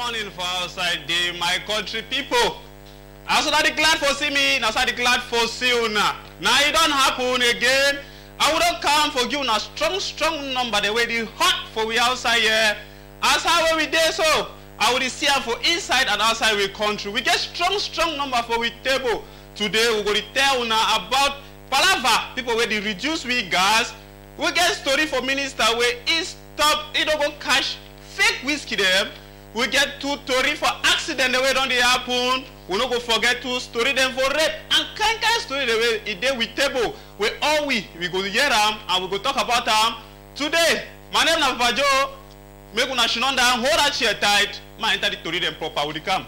morning for outside day, my country people. As I declared for see me, as I declared for see you now. Now it don't happen again. I would not come for you a strong number the way the hot for we outside here. As how we day so, I would see for inside and outside we country. We get strong number for we table. Today we going to tell now about Palava, people where they reduce we gas. We get story for minister where he stop, he don't go cash fake whiskey them. We get two story for accident the way don't they happen. We not go forget to story them for rape and kind story the way it day with table. We all we go hear them and we go talk about them today. My name is Vajo. Make una shinon down, hold that chair tight. My enter the story them proper will come.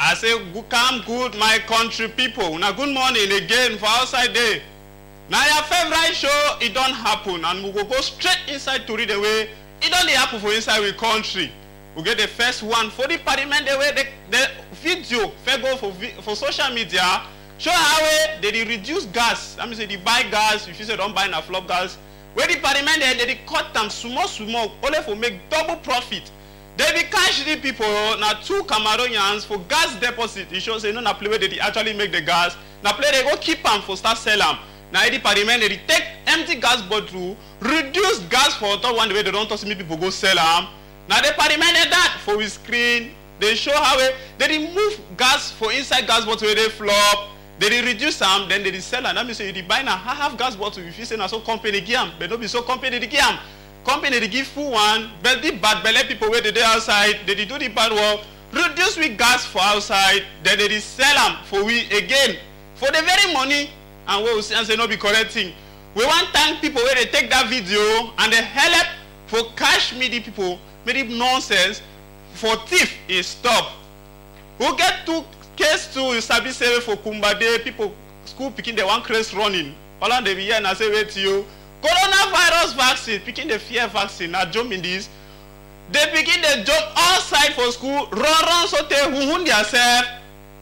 I say, come good, my country people. Now, good morning again for outside day. Now, your favorite show, it don't happen. And we will go straight inside to read the way. It don't happen for inside we country. We get the first one for the parliament, the way the video, go for social media, show how they reduce gas. I mean, say they buy gas, if you say don't buy enough flop gas. Where the parliament, they cut them small, only for make double profit. They be cash the people now 2 Cameroonians for gas deposit. It shows they know na play where they actually make the gas. Now play they go keep them for start sell them. Now the parliament they take empty gas bottle, reduce gas for top one the way they don't touch me people go sell them. Now the parliament did that for we screen. They show how they remove gas for inside gas bottle where they flop. They reduce them, then they sell them. That means you buy now half gas bottle. If you say na so company give them, but don't be so company they give them. Company they give full one, but the bad belly people where they outside, they do the bad work, reduce we gas for outside, then they sell them for we again for the very money, and we will say no be correcting. We want to thank people where they take that video and they help for cash media people, made it nonsense for thief is stop. We'll get to case 2 you sabi say for Kumbade people school picking the one craze running. All on the year and I say wait to you. Coronavirus vaccine, picking the fear vaccine, now jump in this. They picking the job outside for school, run so they who themselves.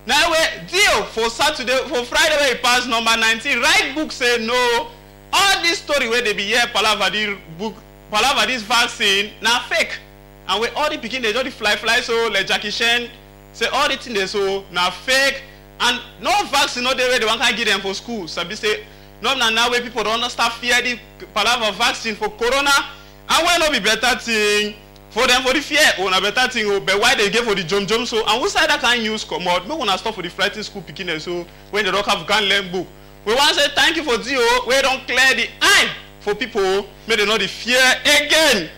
Now we deal for Saturday, for Friday where it pass number 19. Write book say no. All this story where they be here, Palava this vaccine, now fake. And we all the picking they just fly so like Jackie Chan say all the things they so now fake. And no vaccine, no they want to give them for school. So they say no, now where people don't start fear the Palava vaccine for corona, and why not be better thing for them for the fear or a better thing, but why they give for the jump so and what side that can use come out? We want to stop for the flighting school picking so when they don't have gun learn book. We want to say thank you for Dio, we don't clear the eye for people, may they not the fear again.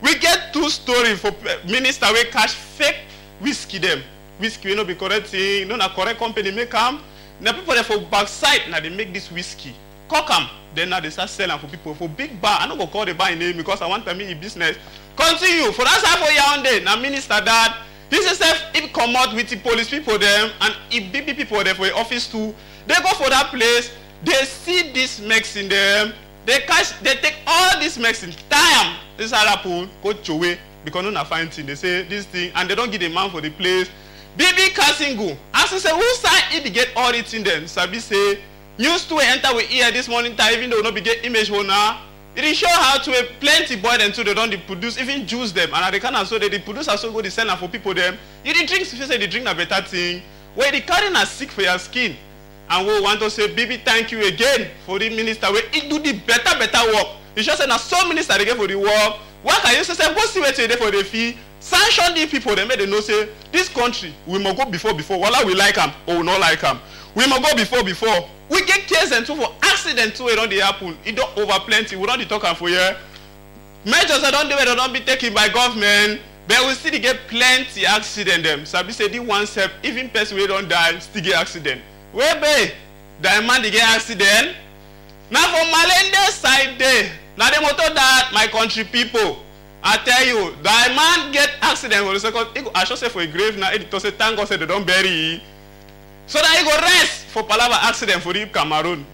We get 2 stories for minister we cash fake whiskey them. Whiskey will not be correct thing, no na correct company make them. Now people there for backside, now they make this whiskey. Cock them, then now they start selling for people for big bar. I don't go call the bar name because I want to make a business. Continue for that side for Yaoundé. Now minister that he says if come out with the police people them and if BB people there for the office too, they go for that place. They see this medicine them. They take all this medicine. Time this happen go to away because no na find thing. They say this thing and they don't give the man for the place. BB Kasingu, as I say, who side it get all it in them? Sabi say, news to enter we here this morning time, even though no be get image owner. It is show how to a plenty boy them too they don't produce, even juice them. And they can also they produce also go the sell for people them. You the drinks if you say they drink a better thing. Where the carrying are sick for your skin. And we want to say, BB, thank you again for the minister. Where it do the better work. You just say now some minister they get for the work. What can you say go see where today for the fee? Sanction the people, they made them know say this country we must go before. Wala we like them or we not like them. We must go before. We get case and two for accident too around the happen. It don't over plenty. We don't talk for here. Measures don't do it, they don't be taken by government. But we still get plenty accident them. So I say the one step, even person we don't die, still get accident. Where be? Diamond they get accident. Now for Malende side there. Now the motor that my country people. I tell you, the man get accident for the second. I should say for a grave now. It say thank God say they don't bury. So that he go rest for Palava accident for the Cameroon.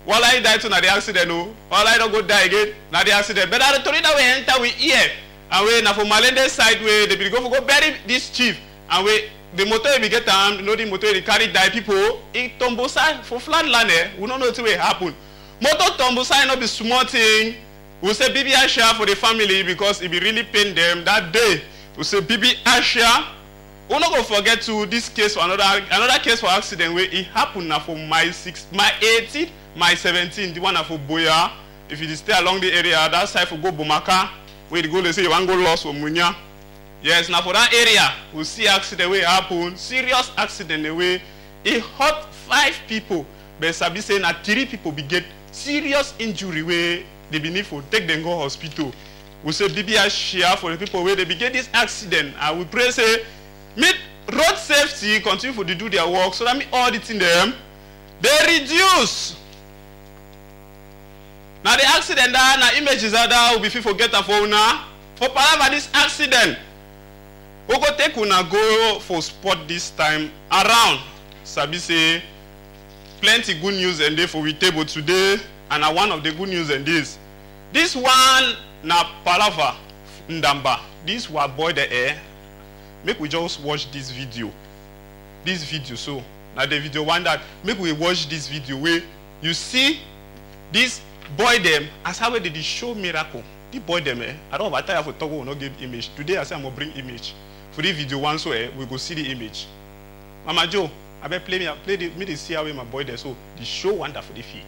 While I die to na the accident, no. While I don't go die again, na the accident. But the story that we enter we here, and we na for Malende side where they be go bury this chief, and we the motor we get you know the motor they carry die people. It tumble side for flat land we don't know what will happen. Motor tumble side not be small thing. We say Bibi Asha for the family because it be really pain them that day. We say Bibi Asha. We not go forget to this case for another case for accident where it happened now for my 18, my 17, the one for Boya. If you stay along the area, that side for go Bomaka, where you go they say you want go lost for Munya. Yes, now for that area, we see accident where it happen, serious accident the way it hurt 5 people, but Sabi saying that 3 people be get serious injury where they be need for take them go hospital. We say BBI share for the people where they be get this accident, and we pray say make road safety continue for to do their work so that me auditing them, they reduce. Now the accident that now images that will be forget for now. For Palava this accident, we go take una go for spot this time around. Sabi say plenty good news and day for we table today, and one of the good news and this one na Palava Ndamba. This was boy the air. Make we just watch this video. So now the video one that make we watch this video where you see this boy them as how they show miracle. The boy them I don't know if I for talk will not give image. Today I say I'm gonna bring image. For this video one so we go see the image. Mama Joe, I better play the see how my boy there so the show wonder for the fee.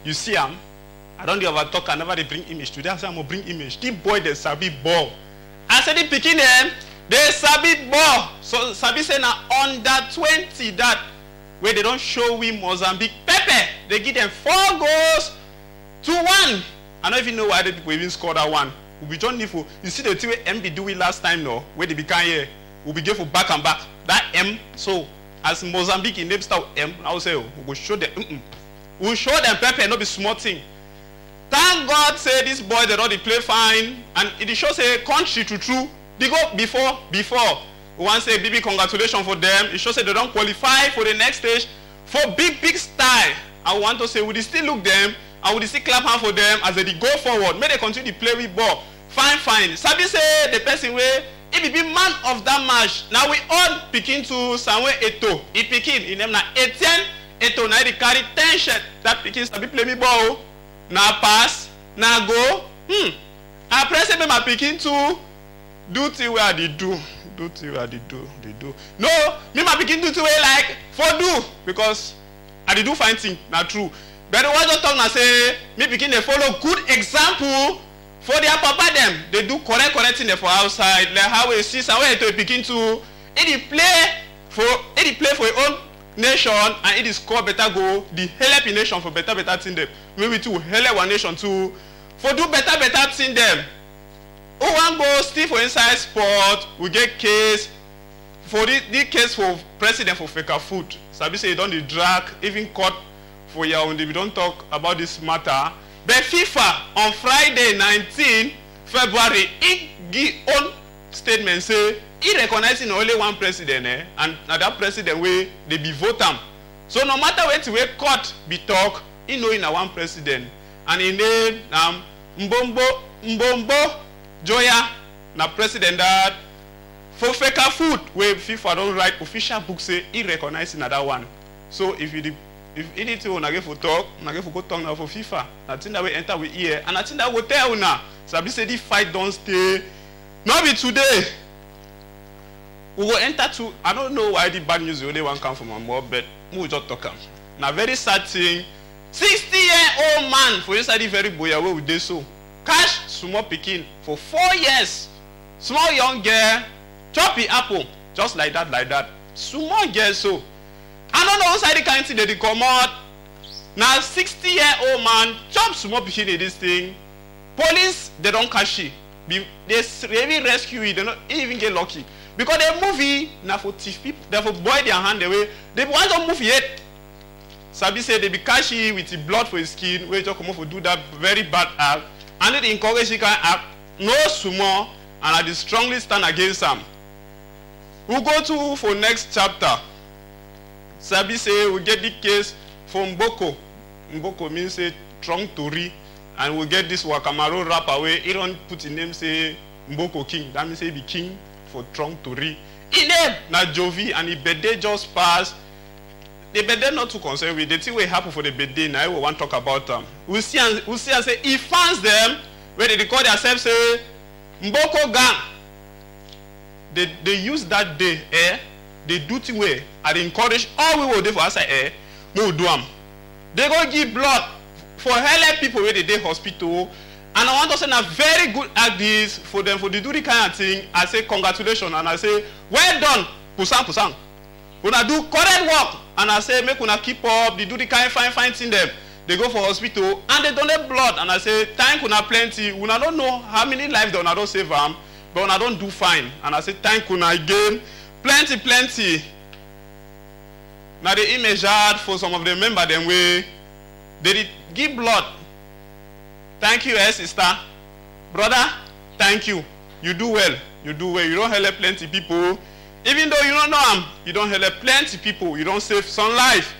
You see I don't ever talk, I never they bring image. Today I say I'm gonna bring image. The boy they sabi ball. I said the picking them, they sabi ball. So sabi say now under 20 that where they don't show we Mozambique Pepe. They give them 4 goals to 1. I don't even know why the people even scored that one. We don't need for you see the thing MB do it last time no, where they became here. We'll be for back and back. That M so as Mozambique in name start M, I will say we will show them we'll show them Pepe, not be small thing. Thank God say this boy they don't play fine and it shows a country to true. They go before. We want to say big congratulations for them. It shows that they don't qualify for the next stage for big style. I want to say we still look them and we still clap hand for them as they go forward. May they continue to play with ball. Fine. Sabi say the person where He be man of that match. Now we all pikin to Samuel Eto'o. He pikin, he name na Etienne Eto'o. Now he carry 10 shirt. That pikin sabi play me ball. Now pass, now go. I press my pikin to do thing where they do. Do thing where they do. No, me my pikin do thing where like for do. Because I do fine thing, not true. But the one just talk now say, me pikin they follow good example for their papa them. They do correct thing for outside. Like how we see Samuel Eto'o pikin to it play for your own nation and it is score better goal. The help in nation for better thing them. Maybe to help one nation to for do better thing them. Who want go still for inside sport, we get case for the case for president for Feka Food. Sabi say you don't drag, even court for Yaoundé. We don't talk about this matter. But FIFA on Friday 19 February, it give own statement say he recognizing only one president, and that president way they be vote am. So no matter what way court be talk, he know in a one president, and he name Mbombo Joya na president that for Feka Food where FIFA don't write official book say he recognize another one. So if anything una get for talk, una get for go talk now for FIFA. I think that we enter with here, and I think that we tell una. So I say the fight don't stay. Not be today. We will enter to. I don't know why the bad news only one come from my mouth, but we will just talk. Now very sad thing. 60-year-old man for inside the very boy where we did so. Cash small pikin for 4 years. Small young girl, choppy apple, just like that. Small girl so. I don't know inside the kind of thing they come out. Now 60-year-old man chop small pikin in this thing. Police they don't catch it. They really rescue it. They don't even get lucky because the movie now for thief people. They for boy their hand away. They want to move yet. Sabi say they be catch it with the blood for his skin. Where you come out for do that very bad act. And they encourage he can act no sumo, and I strongly stand against them. We'll go to for next chapter. Sabi say we get the case from Mboko. Mboko means say trunk tori, and we get this Wakamaro rapper where he don't put in name say Mboko king. That means say be king for trunk tori. In name na Jovi, and the birthday just passed. The birthday not too concerned with the thing will happen for the birthday. Now we want to talk about them. We see and say he fans them where they call themselves say Mboko gang. They use that day they do thing way and they encourage all we will do for outside we will do them. They go give blood for help people where they hospital. And I want to send a very good act this for them for they do the kind of thing. I say congratulations and I say well done, pusang. Una do correct work and I say make una keep up. They do the kind of fine thing them. They go for hospital and they donate blood and I say thank una plenty. Una don't know how many lives they una don't save them, but una don't do fine. And I say thank una again, plenty. Now the image hard for some of the members them way they did give blood. Thank you, sister, brother. Thank you. You do well. You don't help plenty people. Even though you don't know them, you don't help plenty people. You don't save some life.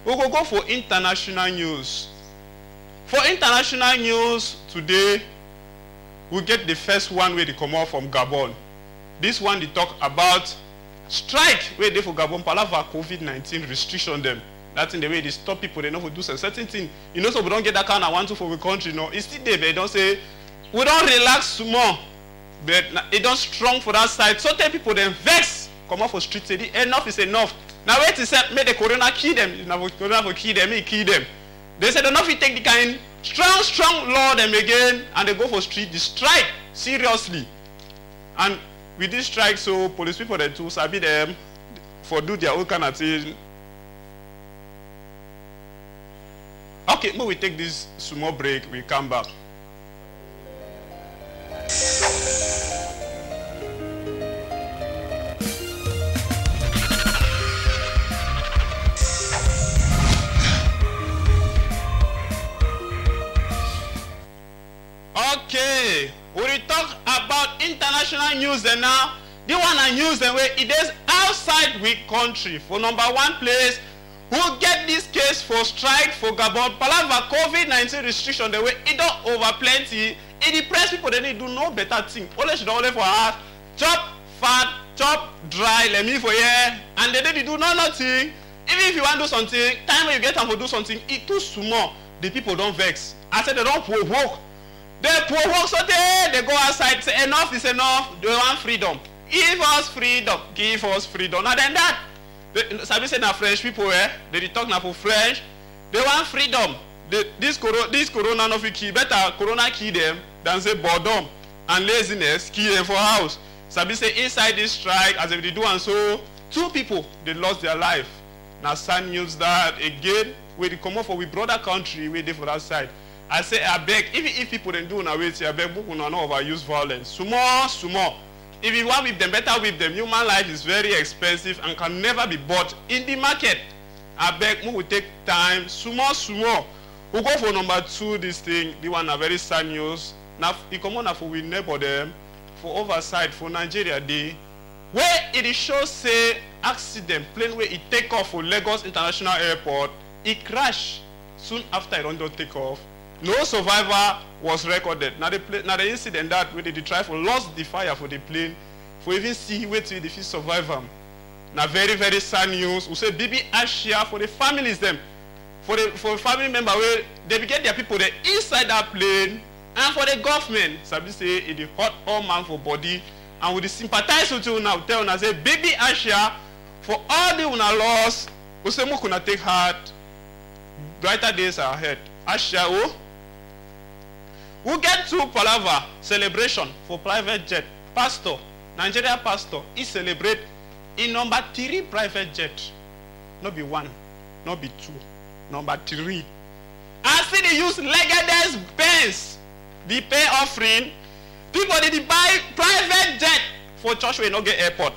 We will go for international news. For international news today, we get the first one where they come out from Gabon. This one they talk about strike where they for Gabon palava COVID-19 restriction them. That's in the way they stop people. They know to do certain thing. You know, so we don't get that kind of want to for the country. No, it's still there. But they don't say we don't relax more. But it don't strong for that side. So tell people then vex come off for street say enough is enough. Now wait to say make the corona kill them. Now corona for kill them, kill them. They said enough you take the kind strong law them again and they go for street the strike seriously. And with this strike, so police people they too sabi them for do their own kind of thing. Okay, but we take this small break, we come back. Okay, we talk about international news and now the one I use the way it is outside we country. For number one place, who get this case for strike for Gabon, palava COVID-19 restriction the way it don't over plenty. It depress people they need do no better thing. Only should only for us chop fat, chop dry, let me for here, and they do nothing. Even if you want to do something, time when you get time to do something, it too small. The people don't vex. I said they don't provoke. They provoke, so they go outside, say enough is enough, they want freedom. Give us freedom, give us freedom. Now then that, Sabi say na French people, they talk now for French, they want freedom. This corona no fit kill, better corona kill them than say boredom and laziness kill them for house. Sabi say inside this strike, as if they do and so, 2 people, they lost their life. Now sad news that again, we come up for we brother country, we dey for that side. I say I beg, even if people don't do now wait, I beg book una no overuse violence. Small. If you want with them, better with them. Human life is very expensive and can never be bought in the market. I beg, we will take time, small. We'll go for number 2, this thing. The one are very sad news. Now, it come on for we neighbor them, for oversight, for Nigeria Day. Where it shows say accident, plane where it take off for Lagos International Airport, it crashed soon after it don't take off. No survivor was recorded. Now the incident that where they try for lost the fire for the plane, for even see where to the survive them. Now very, very sad news. We say BB Asia for the families them. For family member where they get their people there inside that plane, and for the government, Sabi say it is hot all man for body, and with the sympathize with you now tell us say BB Asia for all the una loss, we say we gonna take heart. Brighter days are ahead. Asia oh. We get to Palava celebration for private jet. Pastor, Nigeria pastor, he celebrate in number 3 private jet. Not be 1, not be 2, number 3. I see they use Legades Benz, the pay offering. People did buy private jet for church we not get airport.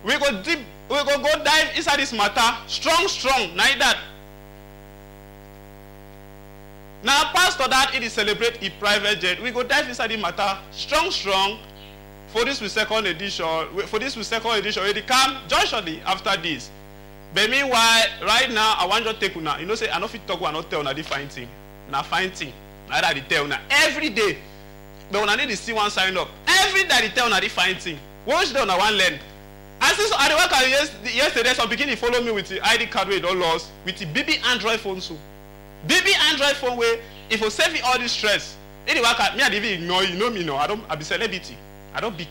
We go deep, we go dive inside this matter. Strong, like that. Now, pastor that it is celebrate a private jet. We go dive inside the matter. Strong. For this with second edition. It come just shortly after this. But meanwhile, right now, I want you to take una. You know, say I know if you talk, I not tell una the fine thing. Na fine thing. Now that they tell una every day. But una need to see one sign up. Every day they tell una the fine thing. Watch them una one learn. I see so I work yesterday. Some beginning follow me with the ID card we don't lost with the BB Android phone so. BB Android phone way, if you save me all this stress, it work at me, I didn't ignore you, know me no. I be celebrity. I don't big.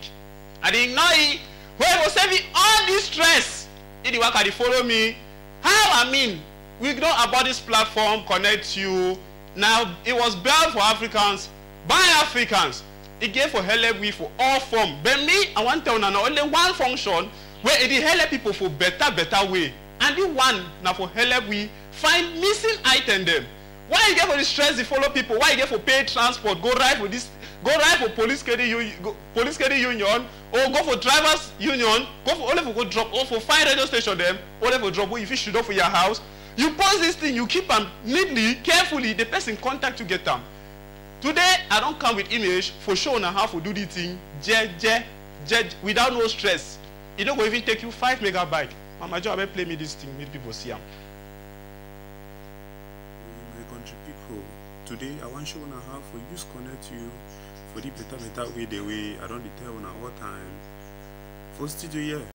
I didn't ignore you. Where you save me all this stress, it work at follow me. How I mean, we know about this platform connect you. Now it was built for Africans, by Africans. It gave for help we for all form. But me, I want to tell now only one function where it help people for better way. And the one now for help we find missing item them. Why you get for the stress to follow people? Why you get for paid transport? Go ride for this. Go ride for police credit union, or go for drivers union. Go for only for go drop or for find radio station them. Only for drop. If you should up for your house, you post this thing. You keep them neatly, carefully. The person contact you get them. Today I don't come with image for show now how to do the thing. Without no stress. It don't go even take you 5 megabytes. Mama Joe, I play me this thing. Make people see them. Today I want to show you how for use connect you for the better way the way I don't tell you all time for studio here.